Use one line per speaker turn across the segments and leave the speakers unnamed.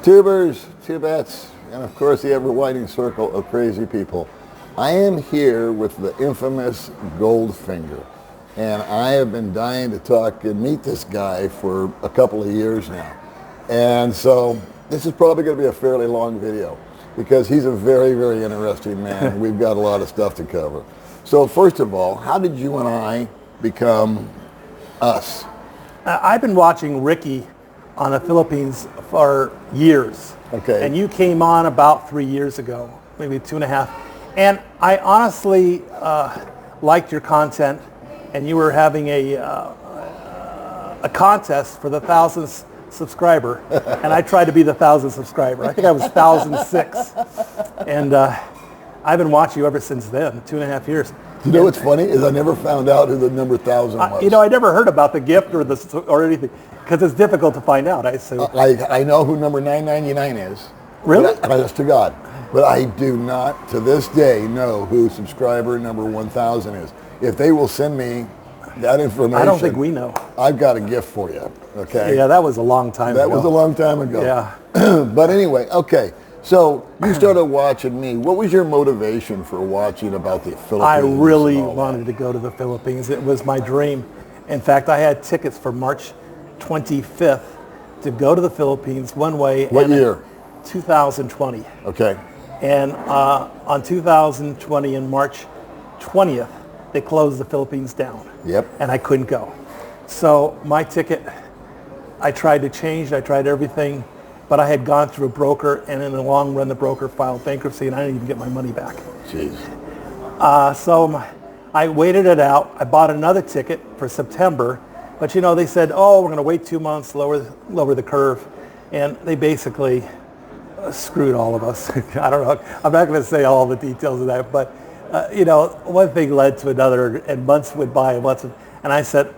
Tubers, tubettes, and of course the ever-widening circle of crazy people. I am here with the infamous Goldfinger, and I have been dying to talk and meet this guy for a couple of years now. And so this is probably going to be a fairly long video because he's a very, very interesting man. We've got a lot of stuff to cover. So first of all, how did you and I become us?
I've been watching Ricky on the Philippines for years.
Okay.
And you came on about 3 years ago, maybe 2.5. And I honestly liked your content, and you were having a contest for the 1,000th subscriber, and I tried to be the 1,000th subscriber. I think I was 1,006. And I've been watching you ever since then, 2.5 years.
You know what's funny is I never found out who the number 1,000 was.
I never heard about the gift or anything, because it's difficult to find out, I assume.
I know who number 999 is.
Really?
Honest to God. But I do not, to this day, know who subscriber number 1,000 is. If they will send me that information,
I don't think we know.
I've got a gift for you, okay?
Yeah, that was a long time ago.
That was a long time ago.
Yeah.
But anyway, okay. So you started watching me. What was your motivation for watching about the Philippines?
I really wanted to go to the Philippines. It was my dream. In fact, I had tickets for March 25th to go to the Philippines one way.
What year?
2020.
Okay.
And on 2020, in March 20th, they closed the Philippines down.
Yep.
And I couldn't go. So my ticket, I tried to change, I tried everything, but I had gone through a broker, and in the long run, the broker filed bankruptcy, and I didn't even get my money back.
Jeez.
So I waited it out. I bought another ticket for September, but they said, oh, we're going to wait 2 months, lower the curve, and they basically screwed all of us. I don't know. I'm not going to say all the details of that, but one thing led to another, and months went by, and I said,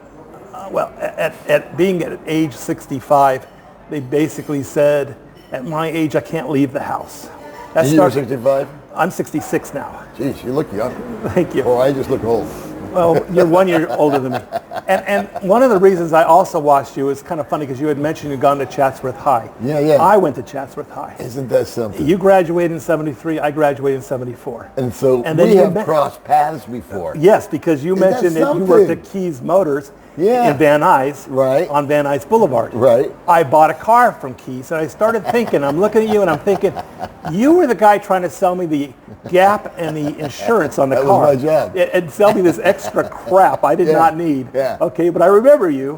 well, at being at age 65, they basically said, at my age, I can't leave the house.
You're 65?
I'm 66 now.
Jeez, you look young.
Thank you.
Oh, I just look old.
Well, you're 1 year older than me. And one of the reasons I also watched you is kind of funny because you had mentioned you'd gone to Chatsworth High.
Yeah, yeah.
I went to Chatsworth High.
Isn't that something?
You graduated in 73. I graduated in 74.
And so we have crossed paths before.
Yes, because you mentioned that you worked at Keys Motors in Van Nuys,
right,
on Van Nuys Boulevard.
Right.
I bought a car from Keys, and I started thinking, I'm looking at you, and I'm thinking, you were the guy trying to sell me the gap and the insurance on the car.
That was my job.
And sell me this extra crap I did not need.
Yeah.
Okay, but I remember you.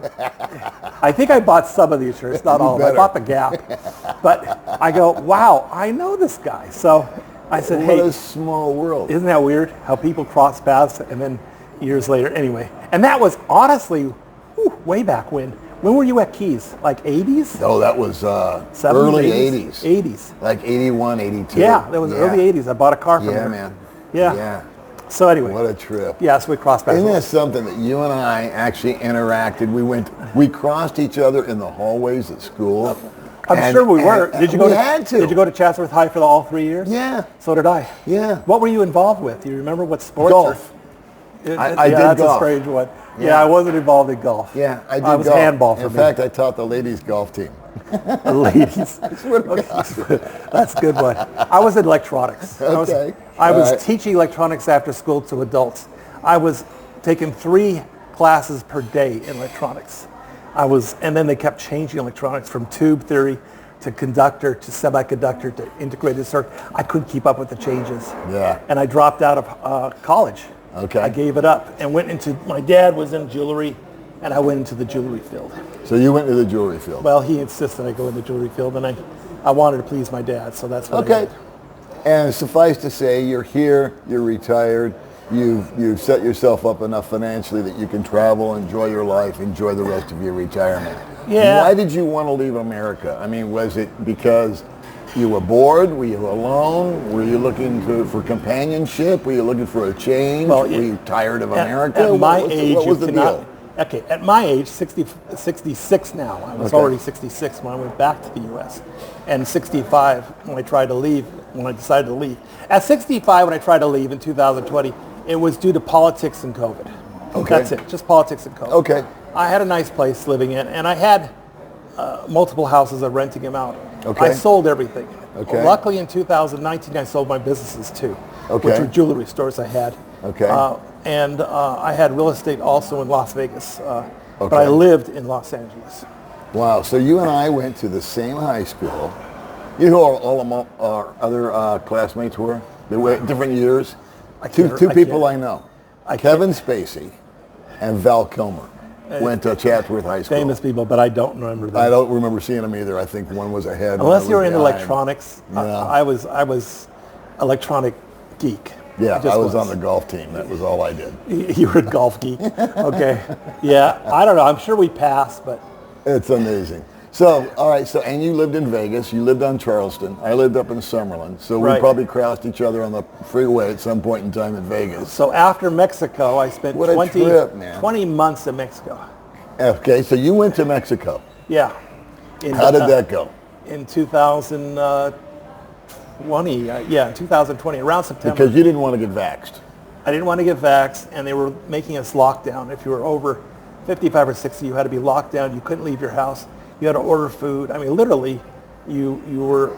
I think I bought some of the insurance, not all of it. I bought the gap. But I go, wow, I know this guy. So I said, hey.
What a small world.
Isn't that weird how people cross paths and then years later, anyway. And that was honestly way back when. When were you at Keys? Like 80s?
No, that was
70s,
early 80s.
80s.
Like 81, 82.
Yeah, that was early 80s. I bought a car from there.
Yeah, man.
Yeah. So anyway.
What a trip.
Yeah, so we crossed paths.
Isn't that something that you and I actually interacted? We crossed each other in the hallways at school.
I'm sure we were. Did you go
Did
you go to Chatsworth High for all 3 years?
Yeah.
So did I.
Yeah.
What were you involved with? Do you remember what sports?
Golf. I did
that's
golf.
a strange one. Yeah, I wasn't involved in golf.
Yeah, I did
I was
golf.
handball for me.
In fact, I taught the ladies golf team.
The ladies. That's a good one. I was in electronics.
Okay.
I was teaching electronics after school to adults. I was taking 3 classes per day in electronics. And then they kept changing electronics from tube theory to conductor to semiconductor to integrated circuit. I couldn't keep up with the changes.
Yeah.
And I dropped out of college.
Okay.
I gave it up and went into, my dad was in jewelry, and I went into the jewelry field.
So you went to the jewelry field?
Well, he insisted I go in the jewelry field, and I wanted to please my dad, so that's what I did.
And suffice to say, you're here, you're retired, you've set yourself up enough financially that you can travel, enjoy your life, enjoy the rest of your retirement.
Yeah.
Why did you want to leave America? I mean, was it because you were bored? Were you alone? Were you looking for companionship? Were you looking for a change?
Well,
were you tired of America?
At my age,
what was the deal?
Okay, at my age, 66 now. I was already 66 when I went back to the U.S. And 65 when I decided to leave. At 65 when I tried to leave in 2020, it was due to politics and COVID.
Okay.
That's it, just politics and COVID.
Okay.
I had a nice place living in, and I had multiple houses of renting them out.
Okay.
I sold everything.
Okay.
Luckily, in 2019, I sold my businesses too,
Okay.
which were jewelry stores I had.
Okay.
And I had real estate also in Las Vegas, but
Okay.
I lived in Los Angeles.
Wow. So you and I went to the same high school. You know who all of our other classmates were? They were different years. Two people I know. Kevin Spacey and Val Kilmer went to Chatsworth High School.
Famous people, but I don't remember them.
I don't remember seeing them either. I think one was ahead.
Unless you were into
behind.
electronics,
Yeah.
I was electronic geek.
Yeah,
just
I was on the golf team. That was all I did.
You were a golf geek. Okay. Yeah, I don't know. I'm sure we passed, but
It's amazing. So, all right, so, and you lived in Vegas. You lived on Charleston. I lived up in Summerlin. So we
Right.
probably crossed each other on the freeway at some point in time in Vegas.
so after Mexico, I spent
What a
20
trip, man.
20 months in Mexico.
Okay, so you went to Mexico.
Yeah.
How did that go?
In 2020, in 2020, around September.
Because you didn't want to get vaxxed.
I didn't want to get vaxxed, and they were making us locked down. If you were over 55 or 60, you had to be locked down. You couldn't leave your house. You had to order food. I mean, literally, you were,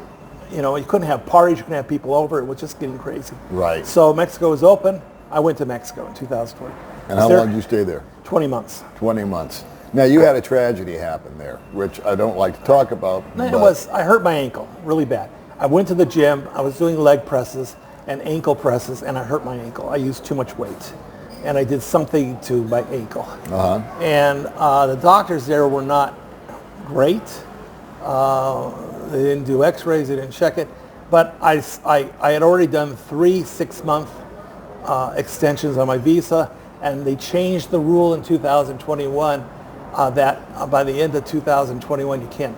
you couldn't have parties. You couldn't have people over. It was just getting crazy.
Right.
So Mexico was open. I went to Mexico in 2020.
And how long did you stay there?
20 months.
20 months. Now, you had a tragedy happen there, which I don't like to talk about.
I hurt my ankle really bad. I went to the gym. I was doing leg presses and ankle presses, and I hurt my ankle. I used too much weight, and I did something to my ankle.
Uh-huh.
And the doctors there were not great. They didn't do x-rays. They didn't check it. But I had already done 3 6-month extensions on my visa, and they changed the rule in 2021 that by the end of 2021 you can't,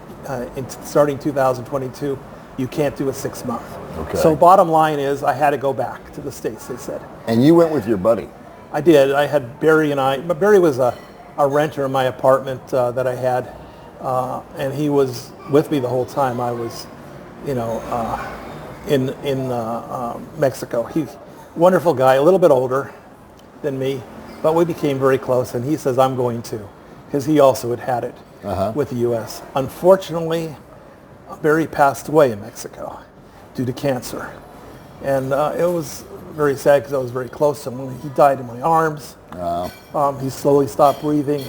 starting 2022, you can't do a 6-month.
Okay.
So bottom line is I had to go back to the States, they said.
And you went with your buddy.
I did. I had Barry and I. Barry was a renter in my apartment that I had, and he was with me the whole time I was, in Mexico. He's a wonderful guy, a little bit older than me, but we became very close. And he says I'm going too, because he also had it with the U.S. Unfortunately, Barry passed away in Mexico due to cancer, and it was very sad because I was very close to him. He died in my arms. He slowly stopped breathing.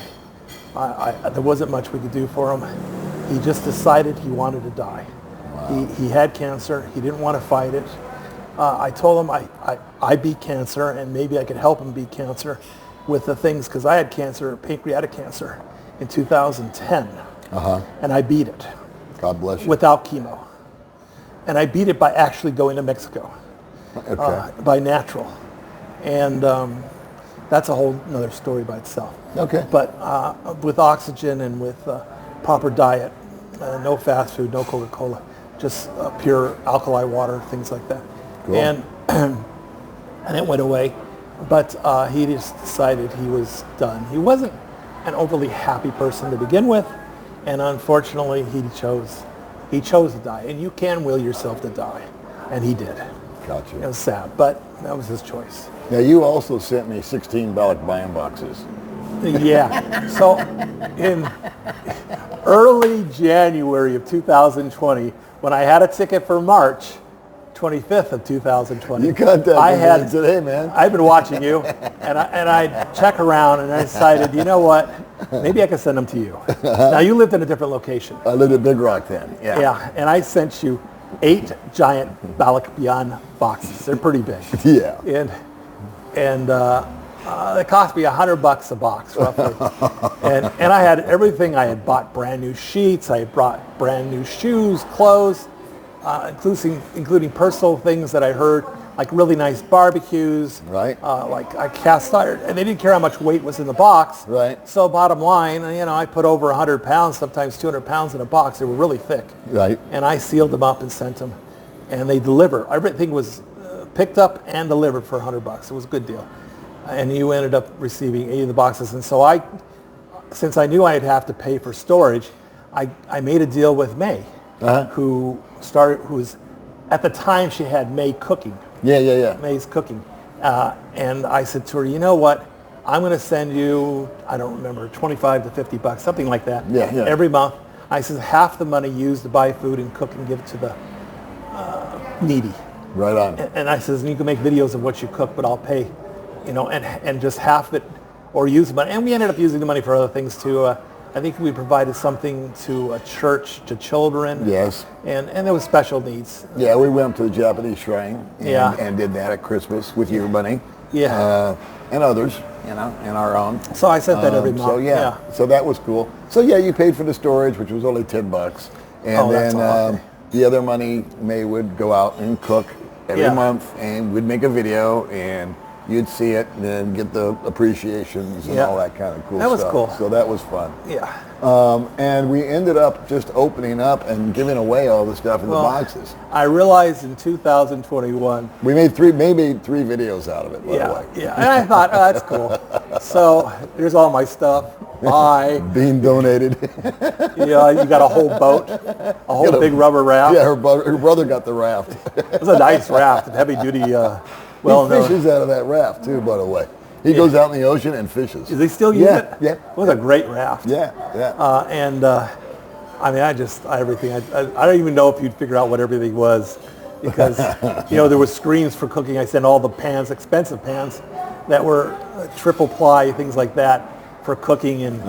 There wasn't much we could do for him. He just decided he wanted to die. Wow. He had cancer. He didn't want to fight it. I told him I beat cancer, and maybe I could help him beat cancer with the things, because I had cancer, pancreatic cancer, in 2010, and I beat it.
God bless you.
Without chemo. And I beat it by actually going to Mexico.
Okay.
By natural. And that's a whole another story by itself.
Okay.
But with oxygen and with proper diet, no fast food, no Coca-Cola, just pure alkali water, things like that.
Cool.
And it went away. But he just decided he was done. He wasn't an overly happy person to begin with. And unfortunately, he chose to die. And you can will yourself to die. And he did.
Gotcha.
It was sad, but that was his choice.
Now, you also sent me 16 ballot buy-in boxes.
Yeah. So in early January of 2020, when I had a ticket for March 25th of 2020,
You contacted me and said, hey, man.
I've been watching you, and I check around, and I decided, you know what, maybe I can send them to you. Now, you lived in a different location.
I lived at Big Rock then. Yeah.
Yeah, and I sent you 8 giant Balak Beyond boxes. They're pretty big.
Yeah.
And they cost me $100 a box, roughly. and I had everything. I had bought brand new sheets. I had brought brand new shoes, clothes, including personal things that I heard, like really nice barbecues.
Right.
Like I cast iron, and they didn't care how much weight was in the box.
Right.
So bottom line, I put over 100 pounds, sometimes 200 pounds in a box. They were really thick.
Right.
And I sealed them up and sent them, and they deliver. Everything was picked up and delivered for $100. It was a good deal. And you ended up receiving 80 of the boxes. And so since I knew I'd have to pay for storage, I made a deal with May, who's at the time she had May Cooking.
Yeah.
May's Cooking. And I said to her, you know what? I'm going to send you, I don't remember, $25 to $50, something like that,
Yeah.
every month. I said, half the money used to buy food and cook and give to the needy.
Right on.
And I says, you can make videos of what you cook, but I'll pay, and just half it, or use the money. And we ended up using the money for other things too. I think we provided something to a church, to children.
Yes.
And there was special needs.
Yeah, we went to the Japanese shrine
Yeah.
and did that at Christmas with your money.
Yeah.
And others, and our own.
So I sent that every month.
So yeah, so that was cool. So yeah, you paid for the storage, which was only $10, and
that's a lot.
then the other money May would go out and cook every
Yeah.
month, and we'd make a video, and you'd see it, and then get the appreciations and
Yeah.
all that kind of cool
That was
stuff.
cool.
So that was fun.
Yeah.
And we ended up just opening up and giving away all the stuff in the boxes.
I realized in 2021.
We made maybe three videos out of it, by the way.
Yeah. And I thought, oh, that's cool. So here's all my stuff. Bye.
Being donated.
Yeah, you got a whole boat, a whole big rubber raft.
Yeah, her brother got the raft.
It was a nice raft, heavy duty,
He
well-known.
fishes out of that raft too, by the way. He goes out in the ocean and fishes.
Do they still use it?
Yeah.
It was a great raft.
Yeah.
I mean, everything. I don't even know if you'd figure out what everything was, because there was screens for cooking. I sent all the pans, expensive pans, that were triple ply, things like that, for cooking, and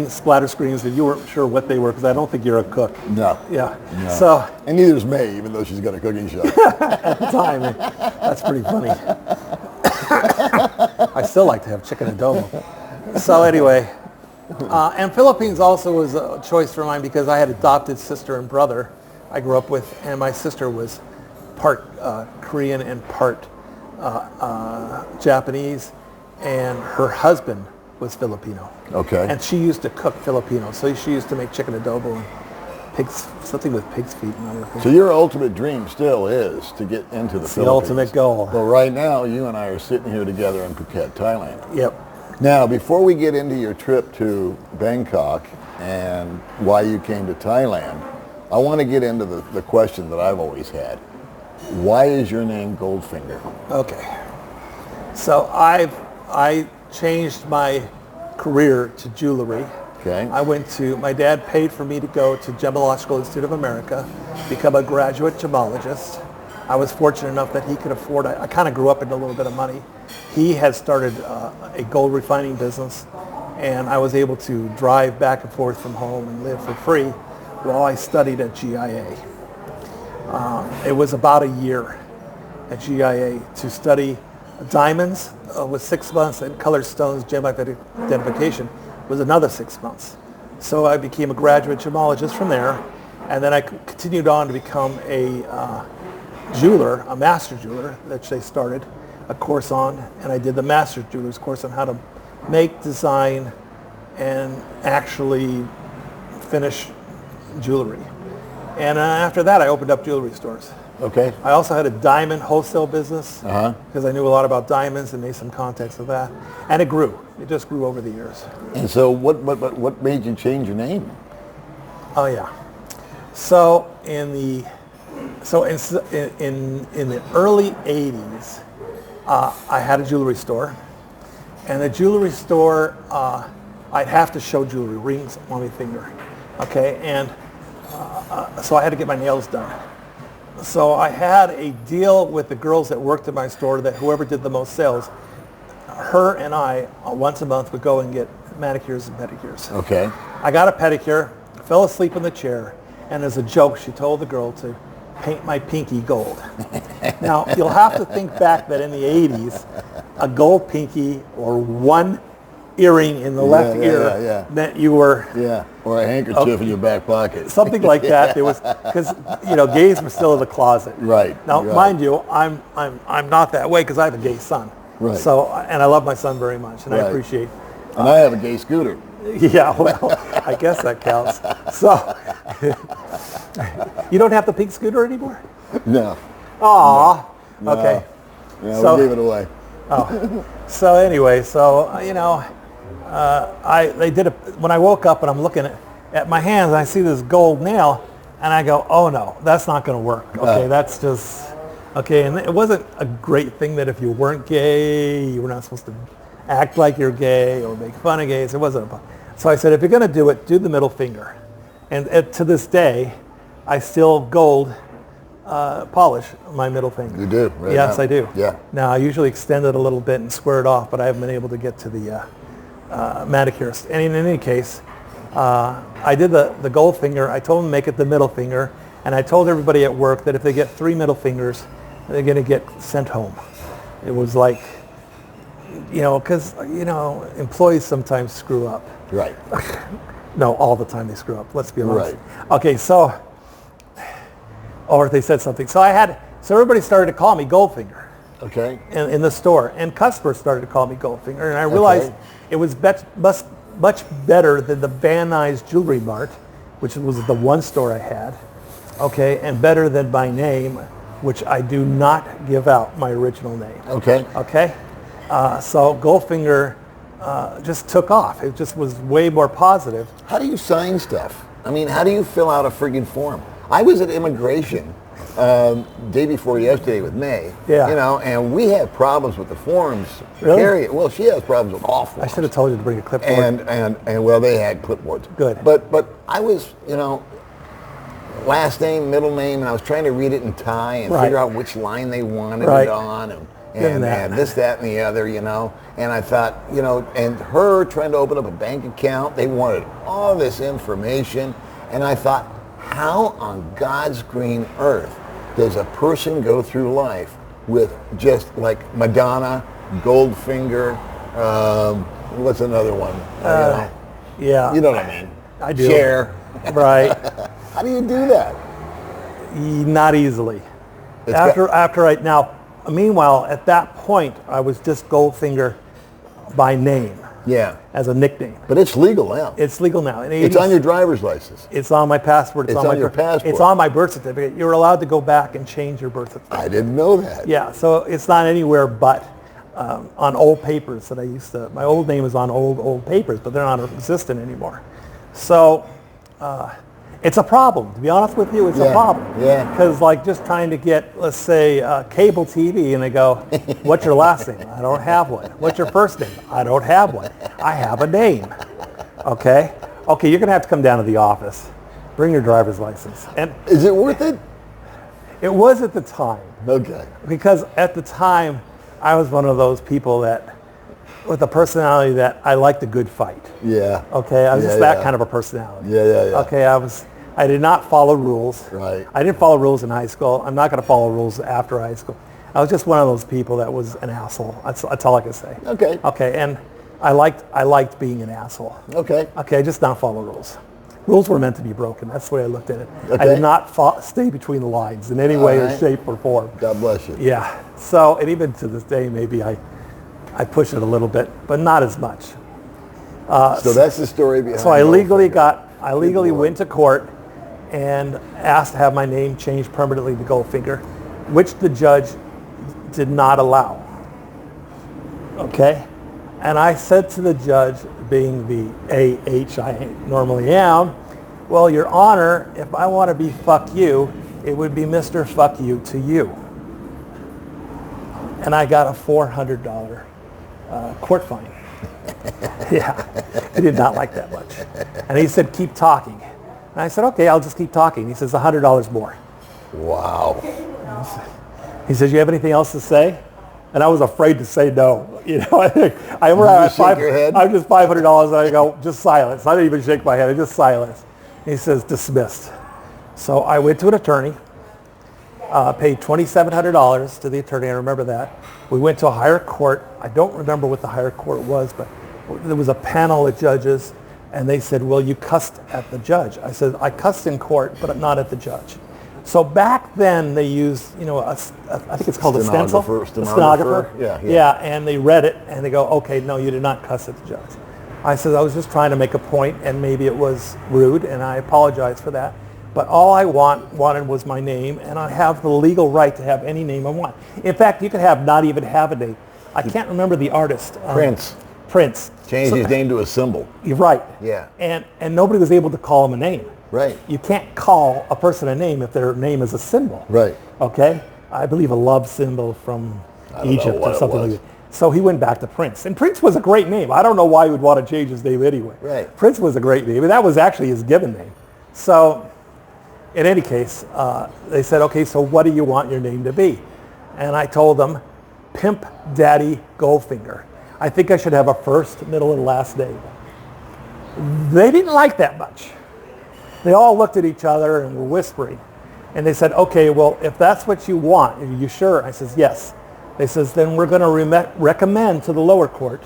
splatter screens, and you weren't sure what they were because I don't think you're a cook.
No.
Yeah.
No.
So
and neither is May, even though she's got a cooking show.
at the time, that's pretty funny. I still like to have chicken adobo. So anyway, and Philippines also was a choice for mine because I had adopted sister and brother I grew up with, and my sister was part Korean and part Japanese, and her husband was Filipino.
Okay.
And she used to cook Filipino, so she used to make chicken adobo and something with pig's feet and other things.
So your ultimate dream still is to get into the Philippines.
The ultimate goal.
Well, right now, you and I are sitting here together in Phuket, Thailand.
Yep.
Now, before we get into your trip to Bangkok and why you came to Thailand, I want to get into the question that I've always had. Why is your name Goldfinger?
Okay. So I changed my career to jewelry.
Okay.
My dad paid for me to go to Gemological Institute of America, become a graduate gemologist. I was fortunate enough that he could afford, I kind of grew up into a little bit of money. He had started a gold refining business, and I was able to drive back and forth from home and live for free while I studied at GIA. It was about a year at GIA to study diamonds with 6 months, and colored stones, gem identification was another 6 months. So I became a graduate gemologist from there, and then I continued on to become a jeweler, a master jeweler, that they started a course on, and I did the master jeweler's course on how to make, design, and actually finish jewelry. And after that, I opened up jewelry stores.
Okay.
I also had a diamond wholesale business because I knew a lot about diamonds and made some contacts with that. And it grew. It just grew over the years.
And so what made you change your name?
Oh yeah. So in the early 80s, I had a jewelry store, and the jewelry store I'd have to show jewelry, rings on my finger, okay, and so I had to get my nails done. So I had a deal with the girls that worked at my store that whoever did the most sales, her and I once a month would go and get manicures and pedicures.
Okay.
I got a pedicure, fell asleep in the chair, and as a joke, she told the girl to paint my pinky gold. Now, you'll have to think back that in the 80s, a gold pinky or one earring in the left ear meant you were...
Yeah, or a handkerchief in your back pocket.
Something like that. There was, because, gays were still in the closet.
Right.
Now,
right.
mind you, I'm not that way because I have a gay son.
Right.
So, and I love my son very much, and I
Right.
appreciate...
And I have a gay scooter.
Yeah, well, I guess that counts. So, you don't have the pink scooter anymore?
No.
Aw.
No.
Okay.
Yeah,
So-
we gave it away.
Oh. So anyway, they did it when I woke up and I'm looking at my hands and I see this gold nail and I go, oh no, that's not going to work. Okay, that's just, okay. And it wasn't a great thing that if you weren't gay, you were not supposed to act like you're gay or make fun of gays. It wasn't. So I said, if you're going to do it, do the middle finger. And to this day, I still gold polish my middle finger.
You do, right?
Yes,
now.
I do.
Yeah.
Now, I usually extend it a little bit and square it off, but I haven't been able to get to the manicurist. And in any case, I did the gold finger. I told them to make it the middle finger, and I told everybody at work that if they get 3 middle fingers, they're going to get sent home. It was like, because, employees sometimes screw up.
Right.
No, all the time they screw up. Let's be honest.
Right.
Okay, so, or they said something. So everybody started to call me Goldfinger.
Okay.
In the store, and customers started to call me Goldfinger, and I realized it was much better than the Van Nuys Jewelry Mart, which was the one store I had, okay, and better than my name, which I do not give out my original name.
Okay.
Okay, so Goldfinger just took off. It just was way more positive.
How do you sign stuff? I mean, how do you fill out a friggin' form? I was at immigration day before yesterday with May,
Yeah.
and we have problems with the forms.
Really?
Terri, well, she has problems with all forms.
I should have told you to bring a clipboard.
And well, they had clipboards.
Good.
But I was, last name, middle name, and I was trying to read it in Thai and figure out which line they wanted it on, and this, that, and the other, And I thought, and her trying to open up a bank account, they wanted all this information, and I thought, how on God's green earth does a person go through life with just like Madonna, Goldfinger, what's another one?
Yeah.
You know what I mean?
I do.
Cher.
Right.
How do you do that?
Not easily. Meanwhile, at that point, I was just Goldfinger by name.
Yeah.
As a nickname.
But it's legal now.
It's legal now.
It's on your driver's license.
It's on my passport.
It's on your passport.
It's on my birth certificate. You're allowed to go back and change your birth certificate.
I didn't know that.
Yeah, so it's not anywhere but on old papers that I used to. My old name is on old papers, but they're not existent anymore. So it's a problem. To be honest with you, it's a problem.
Yeah.
Because just trying to get, let's say, cable TV, and they go, what's your last name? I don't have one. What's your first name? I don't have one. I have a name. Okay? Okay, you're going to have to come down to the office. Bring your driver's license. And
is it worth it?
It was at the time.
Okay.
Because at the time, I was one of those people that, with a personality that I liked a good fight.
Yeah.
Okay, I was just that kind of a personality.
Yeah.
Okay, I did not follow rules.
Right.
I didn't follow rules in high school. I'm not going to follow rules after high school. I was just one of those people that was an asshole. That's all I can say.
Okay.
Okay, and I liked being an asshole.
Okay.
Okay, I just not follow rules. Rules were meant to be broken. That's the way I looked at it.
Okay.
I did not stay between the lines in any way or shape or form.
God bless you.
Yeah. So, and even to this day, maybe I push it a little bit, but not as much.
So that's the story behind.
So I legally went to court and asked to have my name changed permanently to Goldfinger, which the judge did not allow. Okay? And I said to the judge, being the AH I normally am, well, Your Honor, if I want to be fuck you, it would be Mr. Fuck You to you. And I got a $400 court fine. Yeah, he did not like that much. And he said, keep talking. And I said, okay, I'll just keep talking. He says, $100 more.
Wow.
He says, you have anything else to say? And I was afraid to say no. I remember I was just $500 and I go, just silence. I didn't even shake my head, I just silence. He says, dismissed. So I went to an attorney, paid $2,700 to the attorney, I remember that. We went to a higher court. I don't remember what the higher court was, but there was a panel of judges, and they said, well, you cussed at the judge. I said, I cussed in court, but not at the judge. So back then they used, I think it's called a stencil. Stenographer. Yeah, and they read it, and they go, okay, no, you did not cuss at the judge. I said, I was just trying to make a point, and maybe it was rude, and I apologize for that. But all I wanted was my name, and I have the legal right to have any name I want. In fact, you could not even have a name. I can't remember the artist. Prince.
Changed his name to a symbol.
You're right.
Yeah.
And nobody was able to call him a name.
Right.
You can't call a person a name if their name is a symbol.
Right.
Okay? I believe a love symbol from Egypt or something like that. So he went back to Prince. And Prince was a great name. I don't know why he would want to change his name anyway.
Right.
Prince was a great name. And that was actually his given name. So in any case, they said, okay, so what do you want your name to be? And I told them, Pimp Daddy Goldfinger. I think I should have a first, middle, and last name. They didn't like that much. They all looked at each other and were whispering. And they said, okay, well, if that's what you want, are you sure? I says, yes. They says, then we're going to recommend to the lower court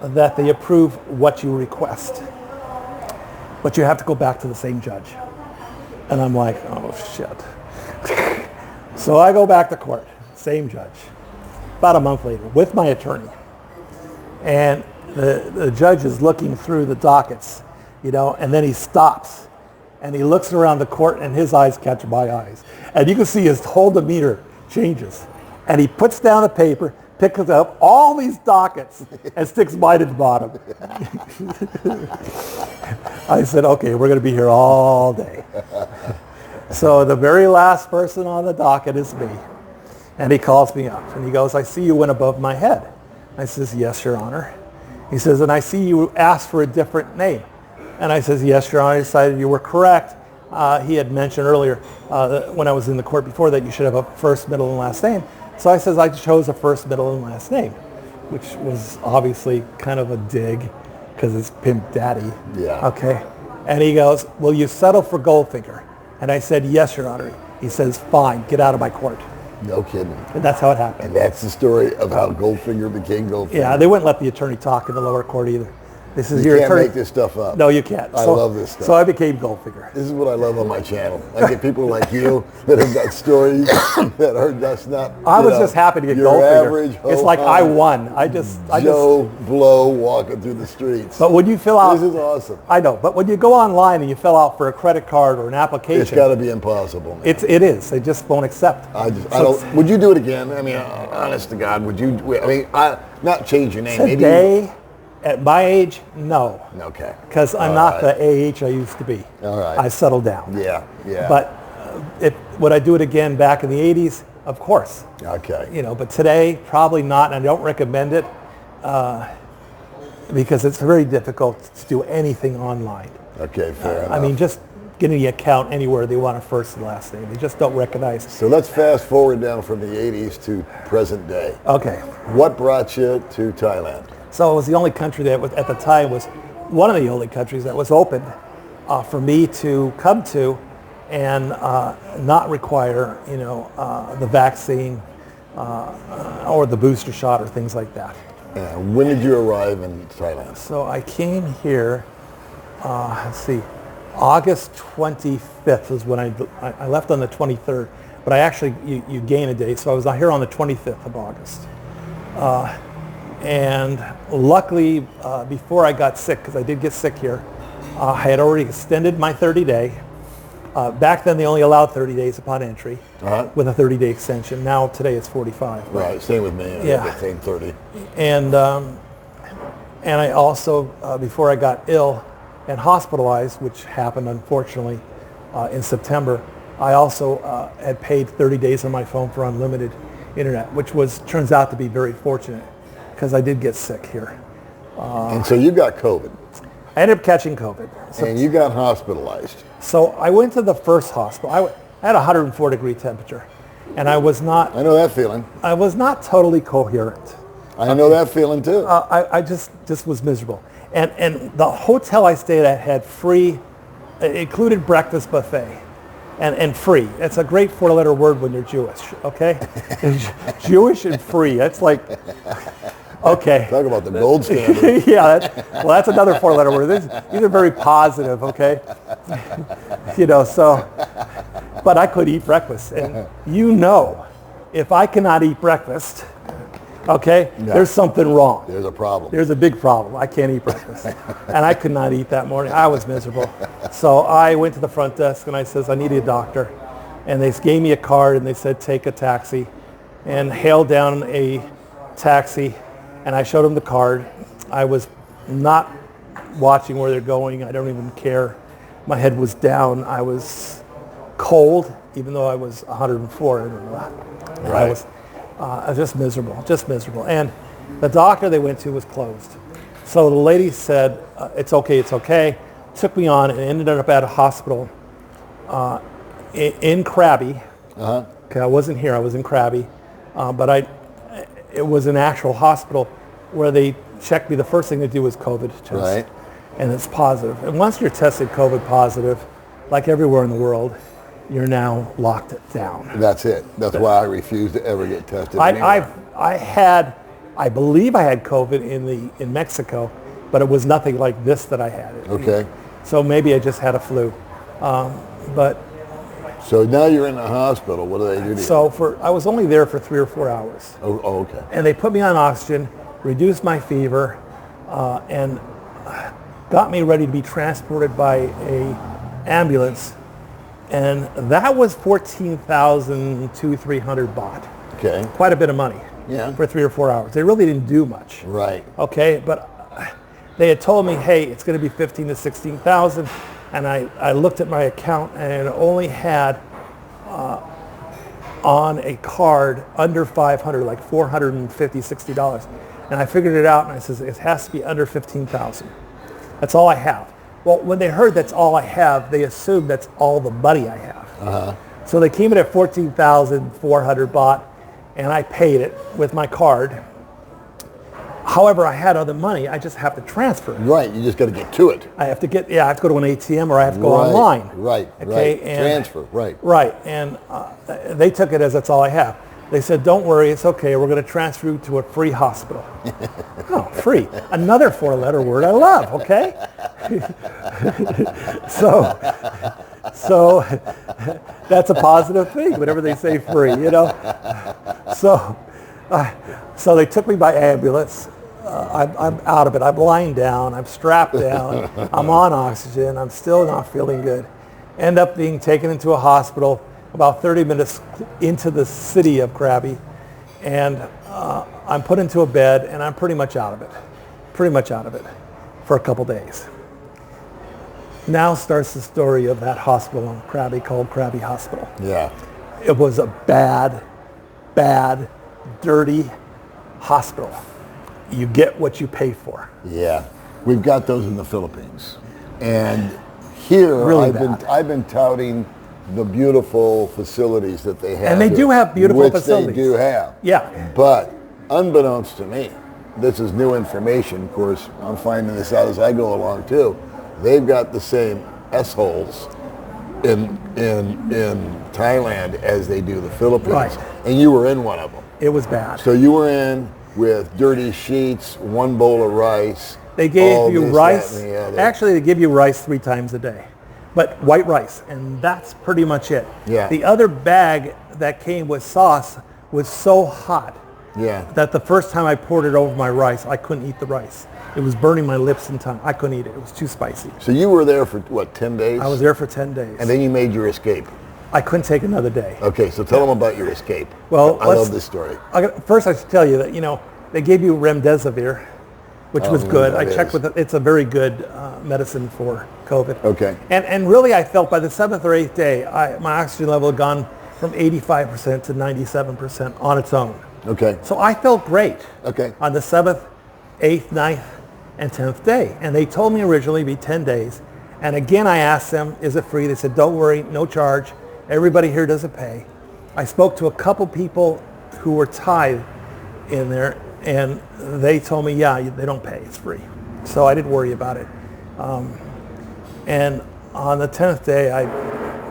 that they approve what you request. But you have to go back to the same judge. And I'm like, oh, shit. So I go back to court, same judge, about a month later with my attorney. And the judge is looking through the dockets, and then he stops. And he looks around the court and his eyes catch my eyes. And you can see his whole demeanor changes. And he puts down the paper, picks up all these dockets and sticks mine at the bottom. I said, okay, we're going to be here all day. So the very last person on the docket is me. And he calls me up and he goes, I see you went above my head. I says, yes, Your Honor. He says, and I see you asked for a different name. And I says, yes, Your Honor, I decided you were correct. He had mentioned earlier when I was in the court before that you should have a first, middle, and last name. So I says, I chose a first, middle, and last name, which was obviously kind of a dig because it's Pimp Daddy.
Yeah.
Okay. And he goes, will you settle for Goldfinger? And I said, yes, Your Honor. He says, fine, get out of my court.
No kidding.
And that's how it happened.
And that's the story of how Goldfinger became Goldfinger.
Yeah, they wouldn't let the attorney talk in the lower court either. This is
you
your
can't
attorney.
make this stuff up.
No, you can't.
I love this stuff.
So I became Goldfinger.
This is what I love on my channel. I get people like you that have got stories that are just not.
I was just happy to get
your
Goldfinger.
Average,
it's like I won. I just
Joe Blow walking through the streets.
But when you fill out,
this is awesome.
I know. But when you go online and you fill out for a credit card or an application,
it's got to be impossible. Man.
It is. They just won't accept.
I don't. Would you do it again? I mean, honest to God, would you? I mean, not change your name.
Today, maybe. At my age, no.
Okay.
Because I'm not the age I used to be.
All right.
I settled down.
Yeah, yeah.
But would I do it again back in the 80s? Of course.
Okay.
But today, probably not, and I don't recommend it because it's very difficult to do anything online.
Okay, fair enough.
I mean, just getting the account anywhere they want a first and last name. They just don't recognize it.
So let's fast forward down from the 80s to present day.
Okay.
What brought you to Thailand?
So it was the only country that was, at the time, was one of the only countries that was open for me to come to and not require, the vaccine or the booster shot or things like that.
And when did you arrive in Thailand?
So I came here, August 25th was when I left on the 23rd, but I actually, you gain a day, so I was here on the 25th of August. And luckily, before I got sick, because I did get sick here, I had already extended my 30-day. Back then, they only allowed 30 days upon entry with a 30-day extension. Now, today, it's 45.
Right, same with me.
Yeah.
Same 30.
And I also, before I got ill and hospitalized, which happened, unfortunately, in September, I also had paid 30 days on my phone for unlimited internet, which turns out to be very fortunate, because I did get sick here.
And so you got COVID.
I ended up catching COVID.
And you got hospitalized.
So I went to the first hospital. I had a 104-degree temperature, and I was not.
I know that feeling.
I was not totally coherent.
I know that feeling too.
I just was miserable. And the hotel I stayed at had free, it included breakfast buffet. And free. It's a great four-letter word when you're Jewish, okay? Jewish and free. That's like, okay.
Talk about the gold standard.
Yeah, that's another four-letter word. These are very positive, okay? But I could eat breakfast. And if I cannot eat breakfast, okay, there's something wrong.
There's a problem.
There's a big problem. I can't eat breakfast. And I could not eat that morning. I was miserable. So I went to the front desk and I says, I need a doctor. And they gave me a card and they said, take a taxi. And hailed down a taxi. And I showed them the card. I was not watching where they're going. I don't even care. My head was down. I was cold, even though I was 104.
Right.
I was just miserable. And the doctor they went to was closed. So the lady said, it's okay. took me on and ended up at a hospital in Krabi. Okay, I wasn't here, I was in Krabi. But it was an actual hospital where they checked me. The first thing they do was COVID test.
Right.
And it's positive. And once you're tested COVID positive, like everywhere in the world, you're now locked down.
That's it. That's why I refuse to ever get tested.
I believe I had COVID in Mexico, but it was nothing like this that I had.
Okay.
So maybe I just had a flu.
So now you're in the hospital. What do they do to you?
So I was only there for 3 or 4 hours.
Oh, okay.
And they put me on oxygen, reduced my fever, and got me ready to be transported by a ambulance. And that was 14,200-300 baht.
Okay.
Quite a bit of money.
Yeah.
For 3 or 4 hours. They really didn't do much.
Right.
Okay, but they had told me, hey, it's going to be 15 to 16,000, and I looked at my account and it only had on a card under 500, like $450, $60. And I figured it out, and I says it has to be under 15,000. That's all I have. Well, when they heard that's all I have, they assumed that's all the money I have. So they came in at 14,400 baht, and I paid it with my card. However, I had other money. I just have to transfer it.
Right. You just got to get to it.
I have to go to an ATM, or I have to go online.
Right.
Okay.
Right. Transfer. Right.
Right. And they took it as that's all I have. They said, don't worry, it's okay. We're going to transfer you to a free hospital. Oh, free. Another 4-letter word I love, okay? So that's a positive thing, whenever they say free, you know? So they took me by ambulance. I'm out of it. I'm lying down. I'm strapped down. I'm on oxygen. I'm still not feeling good. End up being taken into a hospital about 30 minutes into the city of Krabi, and I'm put into a bed, and I'm pretty much out of it for a couple days. Now starts the story of that hospital in Krabi called Krabi Hospital.
Yeah.
It was a bad, dirty hospital. You get what you pay for.
Yeah. We've got those in the Philippines. And here
Really
I've been touting the beautiful facilities that they have.
And they do have beautiful facilities.
Which they do have.
Yeah.
But unbeknownst to me, this is new information. Of course, I'm finding this out as I go along too. They've got the same S-holes in Thailand as they do the Philippines.
Right.
And you were in one of them.
It was bad.
So you were in with dirty sheets, one bowl of rice.
They gave you rice.
That, and the other.
Actually, they give you rice 3 times a day, but white rice, and that's pretty much it.
Yeah.
The other bag that came with sauce was so hot that the first time I poured it over my rice, I couldn't eat the rice. It was burning my lips and tongue. I couldn't eat it. It was too spicy.
So you were there for, what, 10 days?
I was there for 10 days.
And then you made your escape.
I couldn't take another day.
Okay, so tell them about your escape.
Well,
I love this story.
First, I should tell you that, they gave you remdesivir, which was good. I checked with it. It's a very good medicine for COVID.
Okay.
And really, I felt by the 7th or 8th day, my oxygen level had gone from 85% to 97% on its own.
Okay.
So I felt great.
Okay.
On the 7th, 8th, 9th, and 10th day. And they told me originally it'd be 10 days. And again, I asked them, is it free? They said, don't worry, no charge. Everybody here doesn't pay. I spoke to a couple people who were Thai in there, and they told me, yeah, they don't pay, it's free. So I didn't worry about it. And on the 10th day, I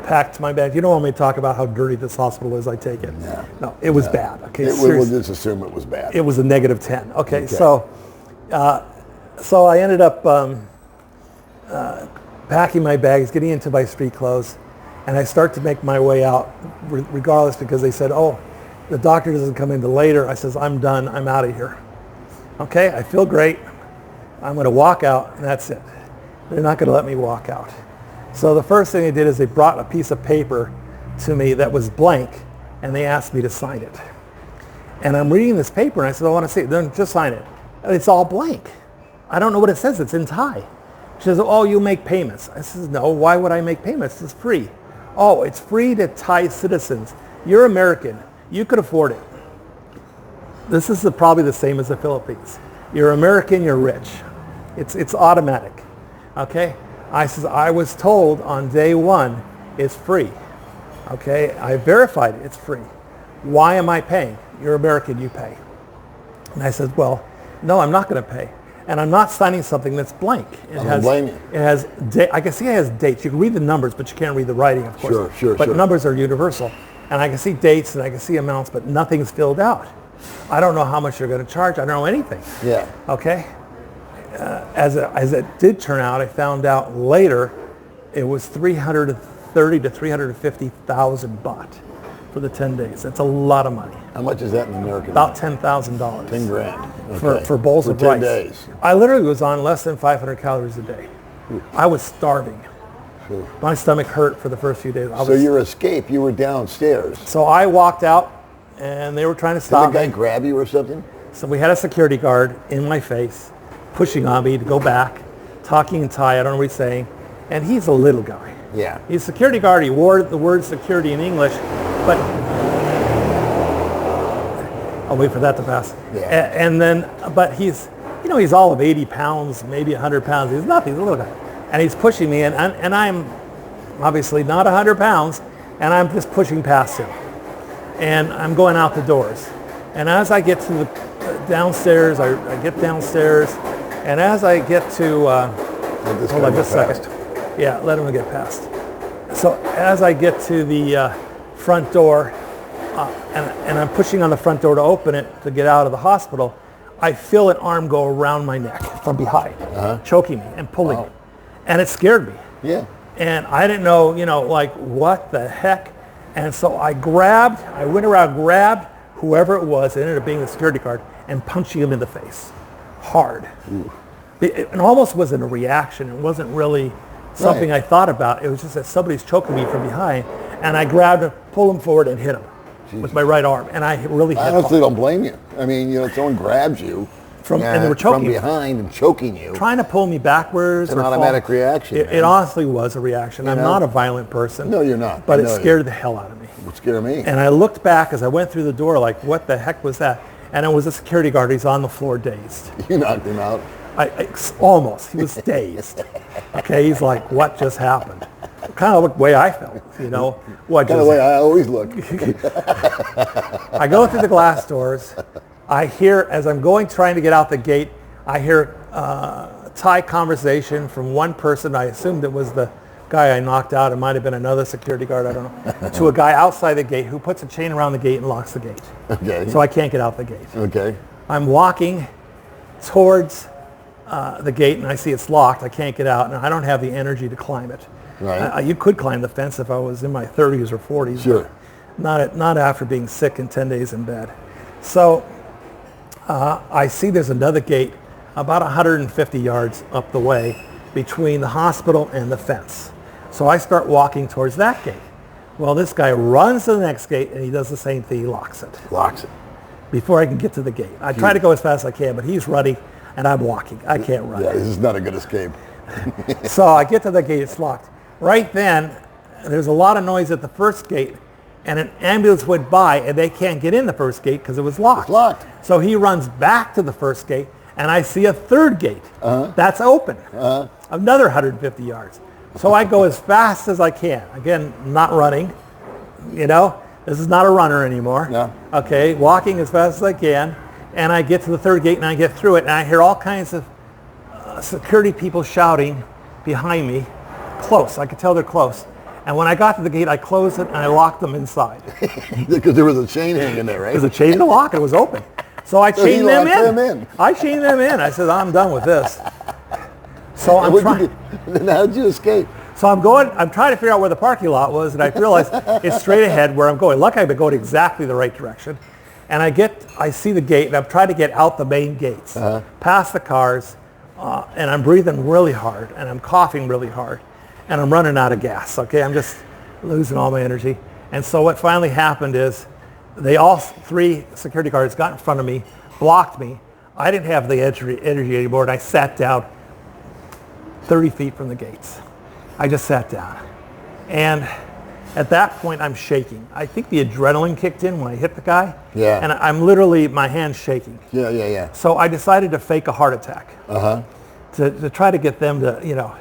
packed my bag. You don't want me to talk about how dirty this hospital is, I take it.
Yeah.
No, it was bad. Okay,
We'll just assume it was bad.
It was a -10. Okay. So I ended up packing my bags, getting into my street clothes, and I start to make my way out regardless, because they said, oh, the doctor doesn't come in till later. I says, I'm done. I'm out of here. Okay, I feel great. I'm going to walk out, and that's it. They're not going to let me walk out. So the first thing they did is they brought a piece of paper to me that was blank, and they asked me to sign it. And I'm reading this paper, and I said, I want to see it. Then just sign it. It's all blank. I don't know what it says. It's in Thai. She says, oh, you make payments. I says, no, why would I make payments? It's free. Oh, it's free to Thai citizens. You're American. You could afford it. This is probably the same as the Philippines. You're American, you're rich. It's automatic. Okay? I says, I was told on day one it's free. Okay, I verified it, it's free. Why am I paying? You're American, you pay. And I said, well, no, I'm not going to pay. And I'm not signing something that's blank.
I don't blame you.
It has, I can see it has dates. You can read the numbers, but you can't read the writing, of course.
Sure.
But numbers are universal. And I can see dates and I can see amounts, but nothing's filled out. I don't know how much you're going to charge. I don't know anything.
Yeah.
Okay? As it did turn out, I found out later it was 330 to 350,000 baht for the 10 days. That's a lot of money.
How much is that in American?
About $10,000.
10 grand. Okay.
For bowls of rice.
10 days.
I literally was on less than 500 calories a day. I was starving. My stomach hurt for the first few days.
So your escape, you were downstairs.
So I walked out and they were trying to stop
Did the guy
me.
grab you or something?
So we had a security guard in my face, pushing on me to go back, talking in Thai, I don't know what he's saying. And he's a little guy.
Yeah.
He's a security guard. He wore the word security in English, but I'll wait for that to pass.
Yeah.
And then, but he's all of 80 pounds, maybe 100 pounds. He's nothing. He's a little guy. And he's pushing me, and I'm obviously not 100 pounds, and I'm just pushing past him. And I'm going out the doors. And as I get to the downstairs, I get downstairs, and as I get to, hold on just a second. Yeah, let him get past. So as I get to the front door, and I'm pushing on the front door to open it to get out of the hospital, I feel an arm go around my neck from behind, choking me and pulling me. And it scared me.
Yeah.
And I didn't know, like what the heck. And so I went around, grabbed whoever it was, it ended up being the security guard, and punching him in the face, hard. It almost wasn't a reaction. It wasn't really something I thought about. It was just that somebody's choking me from behind, and I grabbed him, pulled him forward, and hit him with my right arm. And I really hit him.
I honestly don't blame you. I mean, someone grabs you
and they were choking
from behind and choking you.
Trying to pull me backwards.
It's an automatic reaction.
It honestly was a reaction. I'm not a violent person.
No, you're not.
But it scared the hell out of me.
It would scare me.
And I looked back as I went through the door like, what the heck was that? And it was a security guard. He's on the floor dazed.
You knocked him out?
Almost. He was dazed. Okay, he's like, what just happened? Kind of the way I felt, What
kind of the way I always look.
I go through the glass doors. I hear, as I'm trying to get out the gate, I hear Thai conversation from one person. I assumed it was the guy I knocked out. It might have been another security guard, I don't know. To a guy outside the gate who puts a chain around the gate and locks the gate.
Okay.
So I can't get out the gate.
Okay.
I'm walking towards the gate and I see it's locked. I can't get out and I don't have the energy to climb it.
Right.
You could climb the fence if I was in my 30s or 40s.
Sure.
Not after being sick and 10 days in bed. So I see there's another gate about 150 yards up the way between the hospital and the fence. So I start walking towards that gate. Well, this guy runs to the next gate and he does the same thing. He locks it.
Locks it.
Before I can get to the gate. I try to go as fast as I can, but he's running and I'm walking. I can't run.
Yeah, this is not a good escape.
So I get to the gate, it's locked. Right then, there's a lot of noise at the first gate, and an ambulance went by, and they can't get in the first gate because it was locked.
It's locked.
So he runs back to the first gate, and I see a third gate. That's open. Another 150 yards. So I go as fast as I can. Again, not running. This is not a runner anymore.
No.
Okay, walking as fast as I can, and I get to the third gate, and I get through it, and I hear all kinds of security people shouting behind me. Close. I could tell they're close. And when I got to the gate, I closed it and I locked them inside.
Because there was a chain hanging there, right?
There was a chain in the lock. It was open. So I chained them in. I chained them in. I said, I'm done with this. So I'm trying.
Then how'd you escape?
So I'm trying to figure out where the parking lot was, and I realized it's straight ahead where I'm going. Luckily, I've been going exactly the right direction. And I see the gate, and I'm trying to get out the main gates, past the cars, and I'm breathing really hard, and I'm coughing really hard. And I'm running out of gas, okay? I'm just losing all my energy. And so what finally happened is all three security guards got in front of me, blocked me. I didn't have the energy anymore, and I sat down 30 feet from the gates. I just sat down. And at that point, I'm shaking. I think the adrenaline kicked in when I hit the guy.
Yeah.
And I'm literally, my hand's shaking.
Yeah.
So I decided to fake a heart attack. To try to get them to,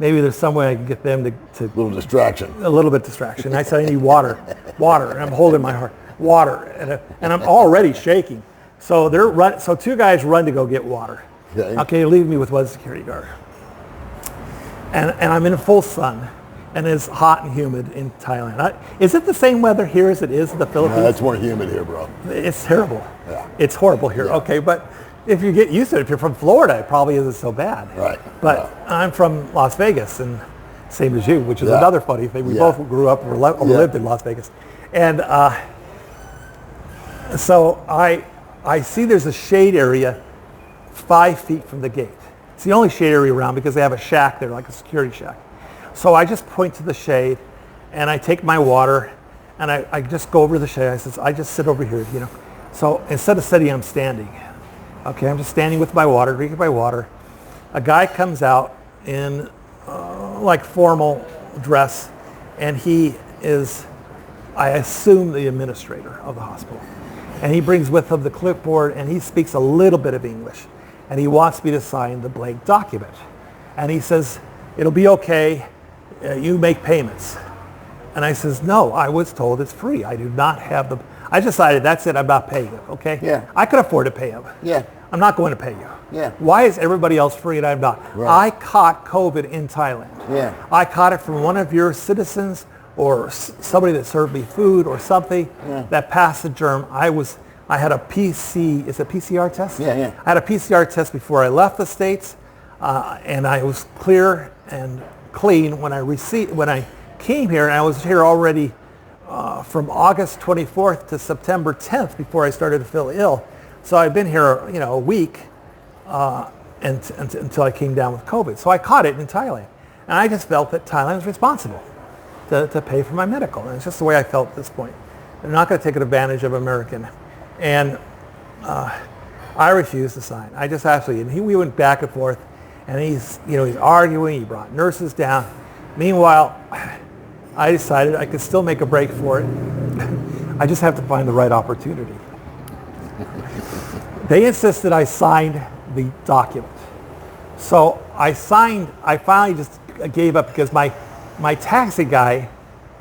maybe there's some way I can get them to
A little distraction.
a little bit distraction. I said, I need water, and I'm holding my heart, water, and I'm already shaking. So so two guys run to go get water. Okay, leave me with one security guard. And I'm in full sun, and it's hot and humid in Thailand. Is it the same weather here as it is in the Philippines?
No, it's more humid here, bro.
It's terrible.
Yeah.
It's horrible here.
Yeah.
Okay, but if you get used to it, if you're from Florida, it probably isn't so bad.
Right.
But I'm from Las Vegas, and same as you, which is
Yeah.
another funny thing. We both grew up or lived in Las Vegas. And so I see there's a shade area 5 feet from the gate. It's the only shade area around because they have a shack there, like a security shack. So I just point to the shade, and I take my water, and I just go over to the shade. I says, I just sit over here, you know. So instead of sitting, I'm standing. Okay, I'm just standing with my water, drinking my water. A guy comes out in like formal dress, and he is, I assume, the administrator of the hospital. And he brings with him the clipboard, and he speaks a little bit of English. And he wants me to sign the blank document. And he says, it'll be okay, you make payments. And I says, no, I was told it's free. I do not have the, I decided that's it, I'm not paying him, okay?
Yeah.
I could afford to pay him.
Yeah.
I'm not going to pay you.
Yeah.
Why is everybody else free and I'm not?
Right.
I caught COVID in Thailand.
Yeah.
I caught it from one of your citizens or somebody that served me food or something that passed the germ. I had a PCR test?
Yeah, yeah.
I had a PCR test before I left the States, and I was clear and clean when I came here, and I was here already from August 24th to September 10th before I started to feel ill. So I've been here, a week until I came down with COVID. So I caught it in Thailand, and I just felt that Thailand was responsible to pay for my medical, and it's just the way I felt at this point. They're not going to take advantage of American. And I refused to sign. I just absolutely, and we went back and forth, and he's arguing. He brought nurses down. Meanwhile, I decided I could still make a break for it. I just have to find the right opportunity. They insisted I signed the document. So I finally just gave up because my taxi guy,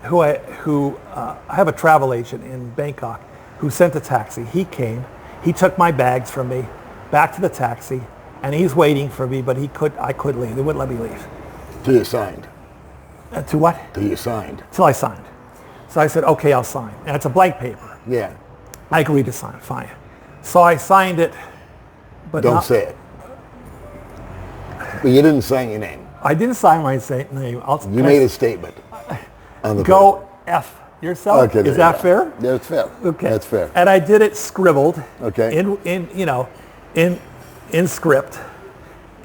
who I have a travel agent in Bangkok, who sent a taxi. He came, he took my bags from me back to the taxi, and he's waiting for me, but I couldn't leave. They wouldn't let me leave.
Till you signed.
To what?
Till you signed.
Till I signed. So I said, okay, I'll sign. And it's a blank paper.
Yeah.
I agreed to sign, fine. So I signed it, but
Don't say it. But you didn't sign your name.
I didn't sign my name.
You made a statement on the
Go
paper.
F yourself.
Okay,
is that fair?
Yeah, it's fair.
Okay.
That's fair.
And I did it scribbled.
Okay.
In script,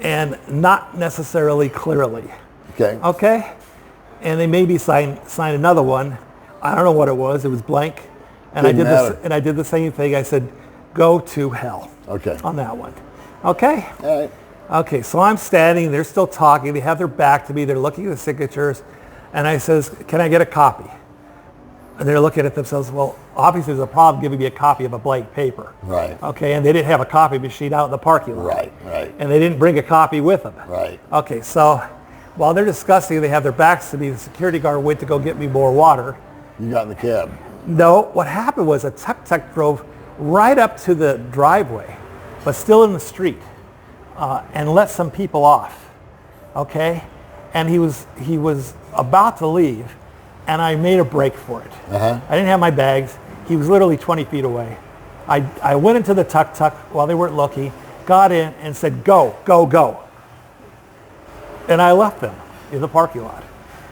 and not necessarily clearly.
Okay.
Okay. And they made me sign another one. I don't know what it was. It was blank. And
Didn't matter.
I did the same thing. I said, go to hell.
Okay.
On that one. Okay.
All right.
Okay, so I'm standing, they're still talking, they have their back to me, they're looking at the signatures, and I says, can I get a copy? And they're looking at themselves, well, obviously there's a problem giving me a copy of a blank paper.
Right.
Okay, and they didn't have a copy machine out in the parking lot.
Right.
And they didn't bring a copy with them.
Right.
Okay, so while they're discussing, they have their backs to me, the security guard went to go get me more water.
You got in the cab.
No, what happened was a tuk-tuk drove right up to the driveway, but still in the street. And let some people off, okay? And he was about to leave, and I made a break for it.
Uh-huh.
I didn't have my bags. He was literally 20 feet away. I went into the tuk-tuk while they weren't looking, got in, and said, go, go, go. And I left them in the parking lot.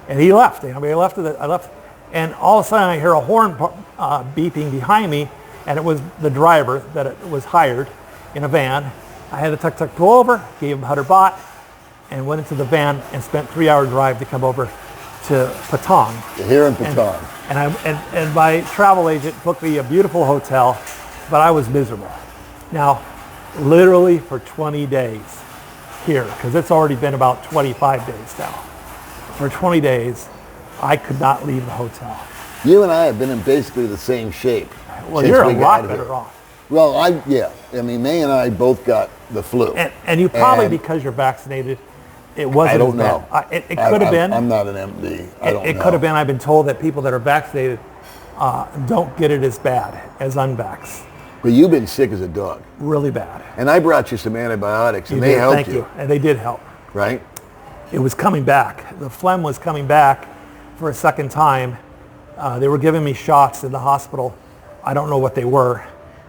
And he left. I left, and all of a sudden I hear a horn beeping behind me, and it was the driver that it was hired in a van. I had the tuk-tuk pull over, gave him 100 baht, and went into the van and spent 3-hour drive to come over to Patong.
You're here in Patong.
And my travel agent booked me a beautiful hotel, but I was miserable. Now, literally for 20 days here, because it's already been about 25 days now. For 20 days, I could not leave the hotel.
You and I have been in basically the same shape.
Well, you're a lot better off.
Well, May and I both got the flu.
And you probably, because you're vaccinated, It wasn't.
I don't
as
know.
bad. It could have been.
I'm not an MD. I don't know.
It could have been. I've been told that people that are vaccinated don't get it as bad as unvax.
But you've been sick as a dog.
Really bad.
And I brought you some antibiotics, and they
did,
helped
thank you. And they did help.
Right?
It was coming back. The phlegm was coming back for a second time. They were giving me shots in the hospital. I don't know what they were,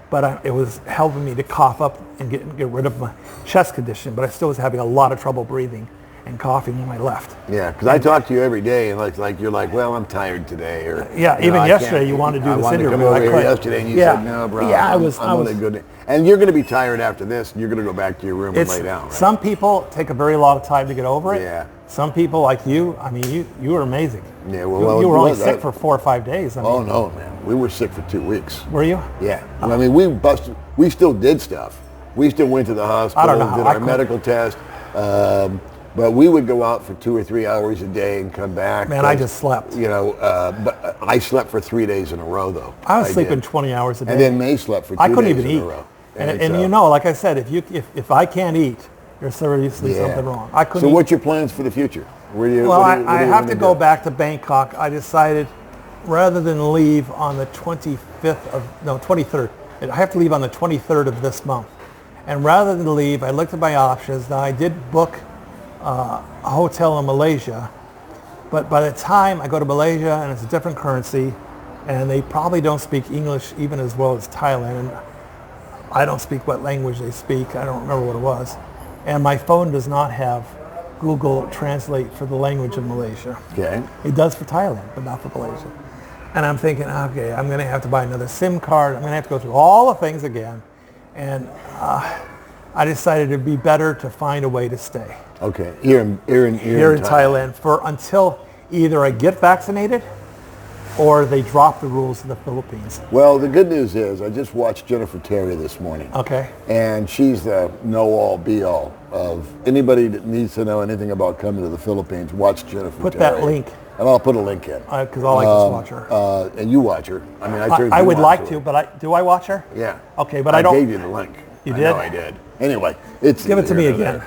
but it was helping me to cough up and get rid of my chest condition. But I still was having a lot of trouble breathing and coughing when I left.
Yeah, because I talk to you every day, and like you're like, well, I'm tired today, or
yeah, even yesterday you wanted to do this interview.
I wanted to come over here yesterday, and you said, no, bro.
Yeah,
I'm really good. And you're going to be tired after this, and you're going to go back to your room and lay down. Right?
Some people take a very long time to get over it.
Yeah.
Some people like you, I mean, you were amazing.
Yeah, well,
you were only sick for 4 or 5 days.
Oh no, man, we were sick for 2 weeks.
Were you?
Yeah. I mean, we still did stuff. We still went to the hospital, did our medical test. But we would go out for 2 or 3 hours a day and come back.
Man, I just slept.
You know, but I slept for 3 days in a row, though.
I was sleeping 20 hours a day.
And then May slept for 2 days in a row.
I couldn't even eat. And you know, like I said, if I can't eat, there's seriously something wrong. I couldn't.
So what's your plans for the future?
I have to go back to Bangkok. I decided rather than leave on the 23rd. I have to leave on the 23rd of this month. And rather than leave, I looked at my options. Now, I did book a hotel in Malaysia, but by the time I go to Malaysia, and it's a different currency, and they probably don't speak English even as well as Thailand, and I don't speak what language they speak. I don't remember what it was. And my phone does not have Google Translate for the language of Malaysia.
Okay.
It does for Thailand, but not for Malaysia. And I'm thinking, okay, I'm going to have to buy another SIM card. I'm going to have to go through all the things again. And I decided it'd be better to find a way to stay.
Okay, here in
Thailand until either I get vaccinated or they drop the rules in the Philippines.
Well, the good news is I just watched Jennifer Terri this morning.
Okay.
And she's the know-all, be-all of anybody that needs to know anything about coming to the Philippines. Watch Jennifer Terri.
Put that link.
And I'll put a link in.
Because I like to watch her.
And you watch her. I mean,
I would like to, but do I watch her?
Yeah.
Okay, but I don't.
I gave you the link.
You did?
I know I did. Anyway,
give it to me again.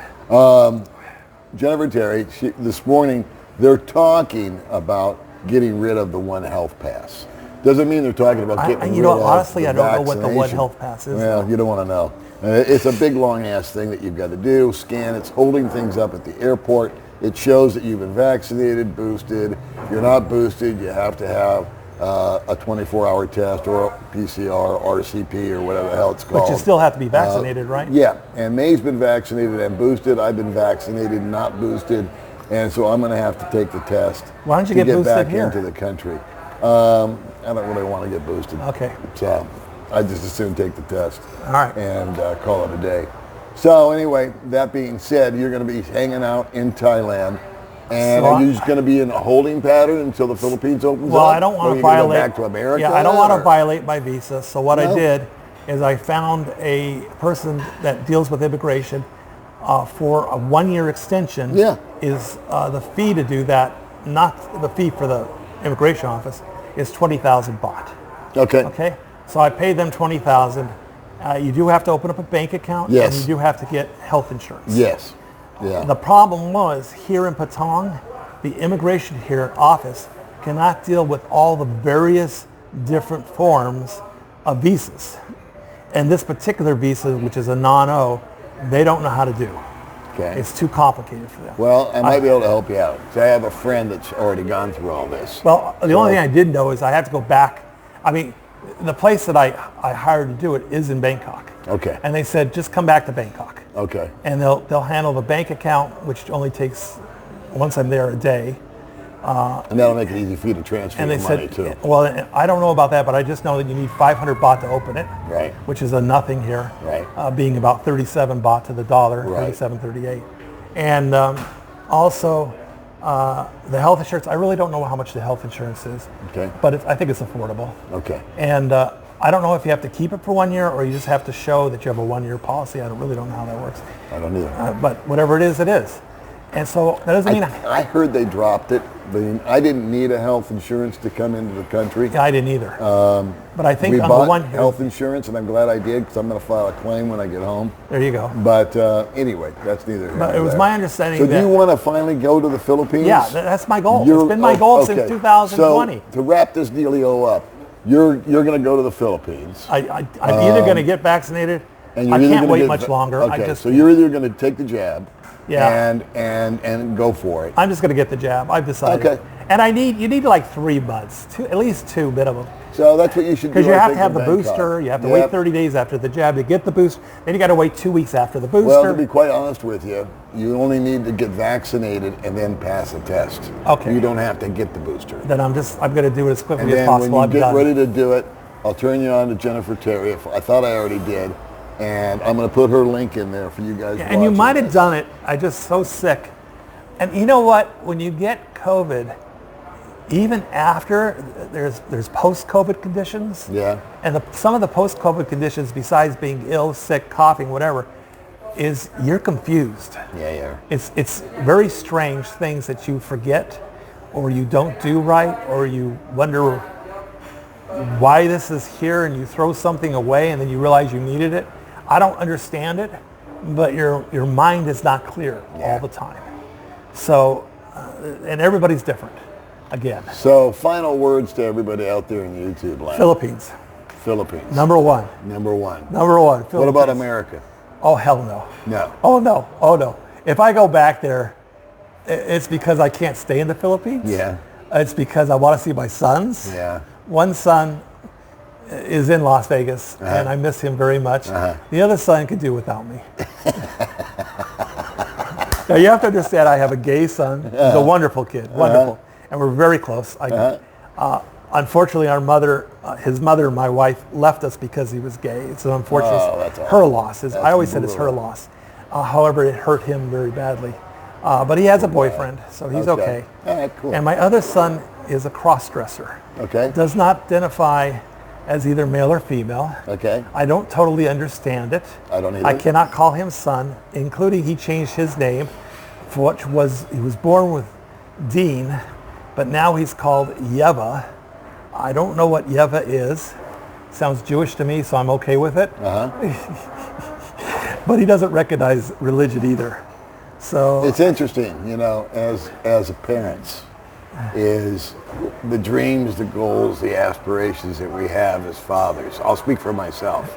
Jennifer Terri, this morning, they're talking about getting rid of the One Health Pass. Doesn't mean they're talking about getting rid of
honestly, I don't know what the One
vaccination.
Health Pass is.
Well, you don't want to know. It's a big, long-ass thing that you've got to do. Scan. It's holding things up at the airport. It shows that you've been vaccinated, boosted. If you're not boosted, you have to have a 24-hour test or a PCR, RCP, or whatever the hell it's called.
But you still have to be vaccinated, right?
Yeah, and May's been vaccinated and boosted. I've been vaccinated and not boosted, and so I'm going to have to take the test.
Why don't you get boosted
back
here?
Into the country. I don't really want to get boosted.
Okay.
So I just as soon take the test.
All right.
And call it a day. So anyway, that being said, you're going to be hanging out in Thailand. And are you just going to be in a holding pattern until the Philippines opens up?
Well, I don't want to violate.
Go back to America?
Yeah, I don't want to violate my visa. So what I did is I found a person that deals with immigration for a 1-year extension.
Yeah.
Is the fee to do that? Not the fee for the immigration office is 20,000 baht.
Okay.
Okay. So I paid them 20,000. You do have to open up a bank account.
Yes.
And you do have to get health insurance.
Yes. Yeah.
The problem was here in Patong, the immigration here office cannot deal with all the various different forms of visas. And this particular visa, which is a non-O, they don't know how to do.
Okay.
It's too complicated for them.
Well, I might be able to help you out. So I have a friend that's already gone through all this.
Well, the only thing I did know is I had to go back. I mean, the place that I hired to do it is in Bangkok.
Okay.
And they said, just come back to Bangkok.
Okay.
And they'll handle the bank account, which only takes, once I'm there, a day.
And that'll make it easy for you to transfer
And
the
they
money
said,
too.
well, I don't know about that, but I just know that you need 500 baht to open it.
Right.
Which is a nothing here.
Right.
Being about 37 baht to the dollar,
Right.
37, 38. And also, the health insurance, I really don't know how much the health insurance is.
Okay.
But I think it's affordable.
Okay.
And I don't know if you have to keep it for 1 year or you just have to show that you have a 1-year policy. I really don't know how that works.
I don't either.
But whatever it is, it is. And so that doesn't mean
I heard they dropped it. I didn't need a health insurance to come into the country.
I didn't either. But I think
We
on
bought
the one hand,
health insurance, and I'm glad I did because I'm going to file a claim when I get home.
there you go.
But anyway, that's neither here
But
nor
it was
there.
my understanding
So
that,
do you want to finally go to the Philippines?
yeah, that's my goal. It's been my goal since 2020.
So to wrap this dealio up, you're going to go to the Philippines.
I'm either going to get vaccinated.
And
I
you're either
can't
gonna
wait
get
much longer.
Okay, so you're either going to take the jab,
Yeah.
and go for it.
I'm just going to get the jab. I've decided.
Okay.
And you need like 3 months, at least 2 minimum.
So that's what you should do.
Because you
I
have to
think,
have
in
the
Bangkok.
booster. You have to
Yep.
wait 30 days after the jab to get the booster. Then you got to wait 2 weeks after the booster.
Well, to be quite honest with you, you only need to get vaccinated and then pass a test.
Okay.
You don't have to get the booster.
Then I'm going to do it as quickly
And
as
then
possible.
when
I'm
you get
done.
ready to do it, I'll turn you on to Jennifer Terri. I thought I already did. And I'm going to put her link in there for you guys.
And you
watching
might have
this.
done it. I'm just so sick. And you know what? When you get COVID, even after there's post-COVID conditions.
Yeah.
And some of the post-COVID conditions, besides being ill, sick, coughing, whatever, is you're confused.
Yeah.
It's very strange things that you forget, or you don't do right, or you wonder why this is here, and you throw something away, and then you realize you needed it. I don't understand it, but your mind is not clear all the time. So, and everybody's different. Again,
So final words to everybody out there in YouTube land.
Philippines,
Philippines.
number one.
Number one.
Number one. Philippines.
What about America?
Oh, hell no.
No.
Oh, no. Oh, no. If I go back there, it's because I can't stay in the Philippines.
Yeah.
It's because I want to see my sons.
Yeah.
One son is in Las Vegas, and I miss him very much. The other son could do without me. Now, you have to understand, I have a gay son. He's a wonderful kid, wonderful. And we're very close. Unfortunately, our mother, his mother, my wife, left us because he was gay. It's an unfortunate,
that's
her
awful.
loss. I always said it's her loss. However, it hurt him very badly. But he has a boyfriend, so he's okay.
All right, cool.
And my other son is a cross-dresser.
Okay.
Does not identify as either male or female.
Okay.
I don't totally understand it.
I don't either.
I cannot call him son, including he changed his name, for which he was born with Dean, but now he's called Yeva. I don't know what Yeva is. Sounds Jewish to me, so I'm okay with it. But he doesn't recognize religion either. So
It's interesting, as parents, is the dreams, the goals, the aspirations that we have as fathers. I'll speak for myself.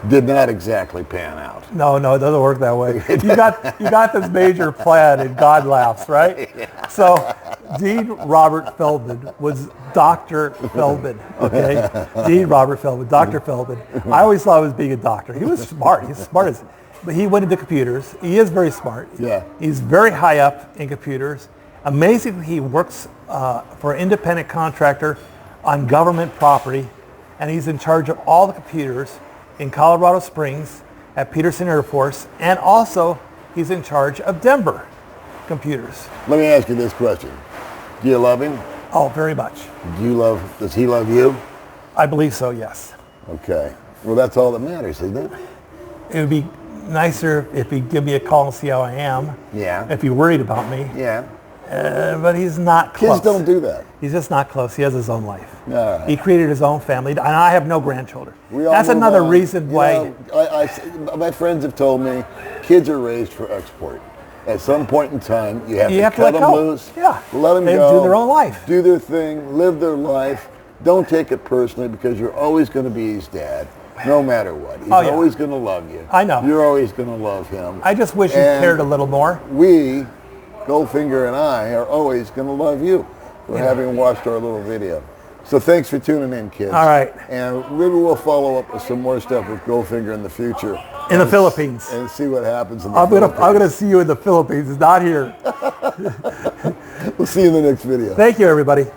Did not exactly pan out.
no, it doesn't work that way. You got this major plan, and God laughs, right? Yeah. So Dean Robert Feldman was Dr. Feldman, okay? Dean Robert Feldman, Dr. Feldman. I always thought he was being a doctor. He was smart. He's smart as, but he went into computers. He is very smart.
Yeah.
He's very high up in computers. Amazingly, he works for an independent contractor on government property, and he's in charge of all the computers in Colorado Springs at Peterson Air Force, and also he's in charge of Denver computers.
Let me ask you this question. Do you love him?
Oh, very much.
Does he love you?
I believe so, yes.
Okay. Well, that's all that matters, isn't it?
It would be nicer if he'd give me a call and see how I am.
Yeah.
If he worried about me.
Yeah.
But he's not close.
Kids don't do that.
He's just not close. He has his own life.
All right.
He created his own family, and I have no grandchildren.
We all
That's
move
another
on.
reason why.
My friends have told me kids are raised for export. At some point in time, you have to
let
cut them
go.
loose.
Yeah.
Let them
They
go.
do their own life.
Do their thing. Live their life. Don't take it personally because you're always going to be his dad, no matter what. He's always going to love you.
I know.
You're always going to love him.
I just wish he
And
cared a little more.
We, Goldfinger and I, are always going to love you for having watched our little video. So thanks for tuning in, kids.
All right.
And maybe we'll follow up with some more stuff with Goldfinger in the future.
In the Philippines.
And see what happens in the
I'm
Philippines.
gonna see you in the Philippines, not here.
We'll see you in the next video.
Thank you, everybody.